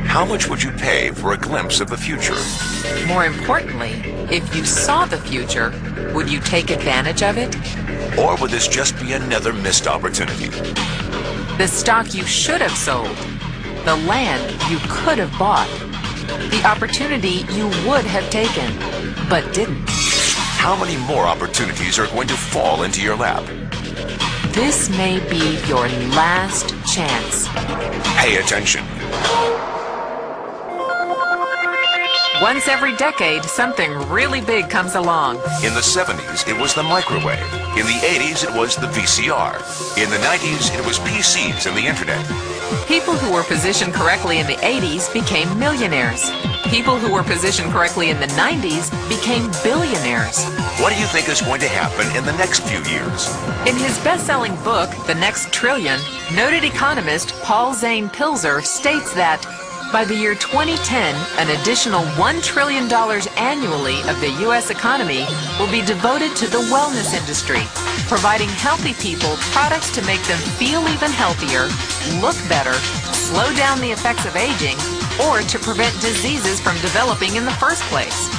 How much would you pay for a glimpse of the future? More importantly, if you saw the future, would you take advantage of it? Or would this just be another missed opportunity? The stock you should have sold, the land you could have bought, the opportunity you would have taken, but didn't. How many more opportunities are going to fall into your lap? This may be your last chance. Pay attention. Once every decade, something really big comes along. In the 70s, it was the microwave. In the 80s, it was the VCR. In the 90s, it was PCs and the internet. People who were positioned correctly in the 80s became millionaires. People who were positioned correctly in the 90s became billionaires. What do you think is going to happen in the next few years? In his best-selling book, The Next Trillion, noted economist Paul Zane Pilzer states that by the year 2010, an additional $1 trillion annually of the U.S. economy will be devoted to the wellness industry, providing healthy people products to make them feel even healthier, look better, slow down the effects of aging, or to prevent diseases from developing in the first place.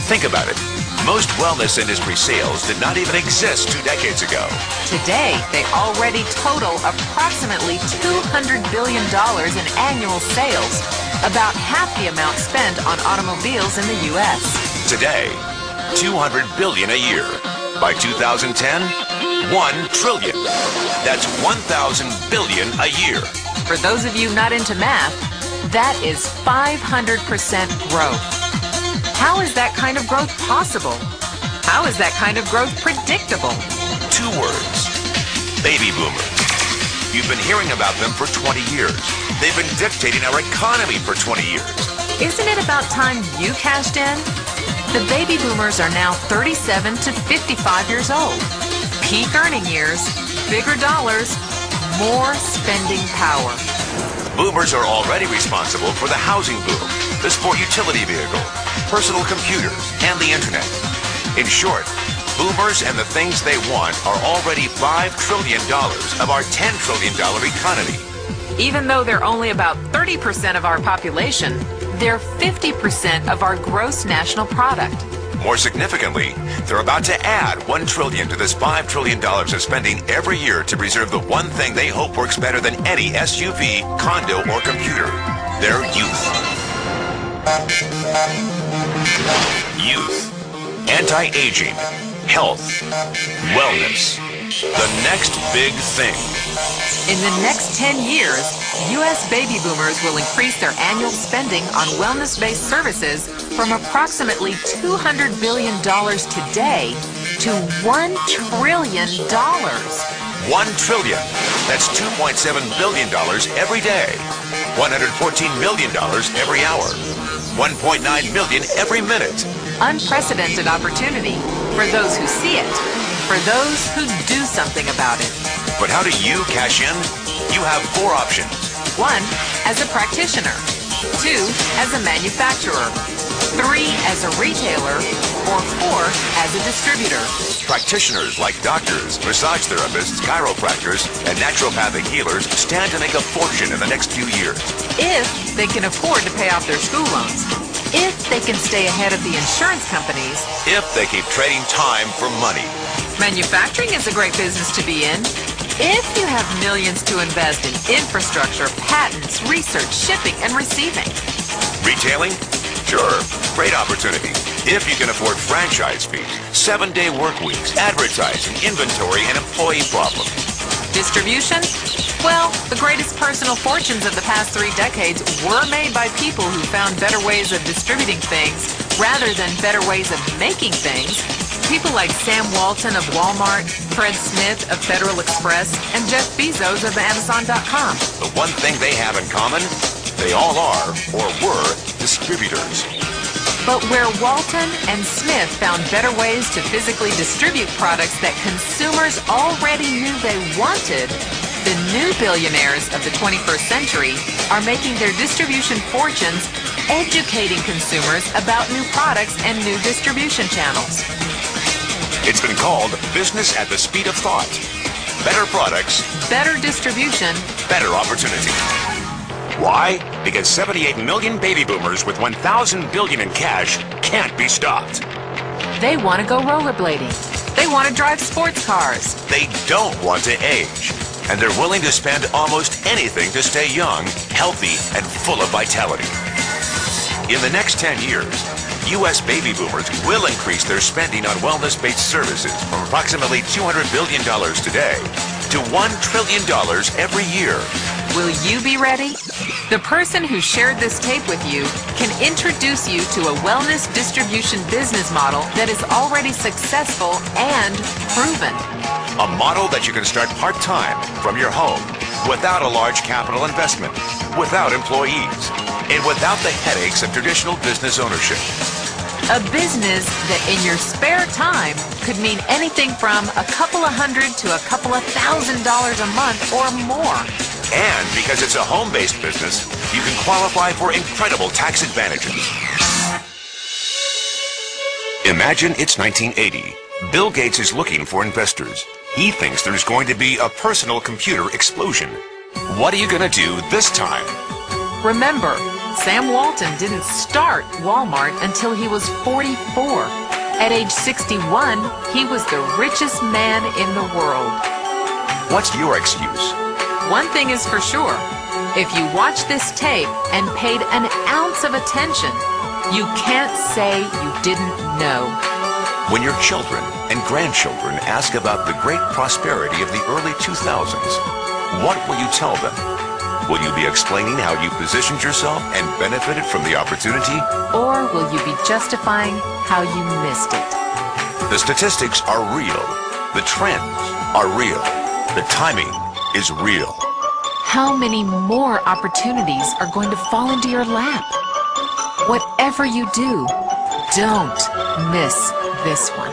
Think about it. Most wellness industry sales did not even exist 2 decades ago. Today, they already total approximately $200 billion in annual sales, about half the amount spent on automobiles in the U.S. Today, $200 billion a year. By 2010, $1 trillion. That's 1,000 billion a year. For those of you not into math, that is 500% growth. How is that kind of growth possible? How is that kind of growth predictable? 2 words. Baby boomers. You've been hearing about them for 20 years. They've been dictating our economy for 20 years. Isn't it about time you cashed in? The baby boomers are now 37 to 55 years old. Peak earning years, bigger dollars, more spending power. Boomers are already responsible for the housing boom, the sport utility vehicle, personal computers, and the internet. In short, boomers and the things they want are already $5 trillion of our $10 trillion economy. Even though they're only about 30% of our population, they're 50% of our gross national product. More significantly, they're about to add $1 trillion to this $5 trillion of spending every year to preserve the one thing they hope works better than any SUV, condo, or computer: their youth. Youth. Anti-aging. Health. Wellness. The next big thing. In the next 10 years, U.S. baby boomers will increase their annual spending on wellness-based services from approximately $200 billion today to $1 trillion. $1 trillion. That's $2.7 billion every day. $114 million every hour. $1.9 million every minute. Unprecedented opportunity for those who see it, for those who do something about it. But how do you cash in? You have 4 options. 1, as a practitioner. 2, as a manufacturer. 3, as a retailer. Or 4, as a distributor. Practitioners like doctors, massage therapists, chiropractors, and naturopathic healers stand to make a fortune in the next few years. If they can afford to pay off their school loans. If they can stay ahead of the insurance companies. If they keep trading time for money. Manufacturing is a great business to be in. If you have millions to invest in infrastructure, patents, research, shipping, and receiving. Retailing? Sure, great opportunity. If you can afford franchise fees, 7-day work weeks, advertising, inventory, and employee problems. Distribution? Well, the greatest personal fortunes of the past 3 decades were made by people who found better ways of distributing things rather than better ways of making things. People like Sam Walton of Walmart, Fred Smith of Federal Express, and Jeff Bezos of Amazon.com. The one thing they have in common, they all are, or were, distributors. But where Walton and Smith found better ways to physically distribute products that consumers already knew they wanted, the new billionaires of the 21st century are making their distribution fortunes educating consumers about new products and new distribution channels. It's been called business at the speed of thought. better products, better distribution, better opportunity. Why? Because 78 million baby boomers with 1,000 billion in cash can't be stopped. They want to go rollerblading. They want to drive sports cars. They don't want to age. And they're willing to spend almost anything to stay young, healthy, and full of vitality. In the next 10 years, U.S. baby boomers will increase their spending on wellness-based services from approximately $200 billion today to $1 trillion every year. Will you be ready? The person who shared this tape with you can introduce you to a wellness distribution business model that is already successful and proven. A model that you can start part-time from your home without a large capital investment, without employees, and without the headaches of traditional business ownership. A business that in your spare time could mean anything from a couple of $100 to a couple of $1,000 a month or more. And because it's a home-based business, you can qualify for incredible tax advantages. Imagine it's 1980. Bill Gates is looking for investors. He thinks there's going to be a personal computer explosion. What are you going to do this time? Remember, Sam Walton didn't start Walmart until he was 44. At age 61, he was the richest man in the world. What's your excuse? One thing is for sure. If you watch this tape and paid an ounce of attention, you can't say you didn't know. When your children and grandchildren ask about the great prosperity of the early 2000s, what will you tell them? Will you be explaining how you positioned yourself and benefited from the opportunity? Or will you be justifying how you missed it? The statistics are real. The trends are real. The timing is real. How many more opportunities are going to fall into your lap? Whatever you do, don't miss this one.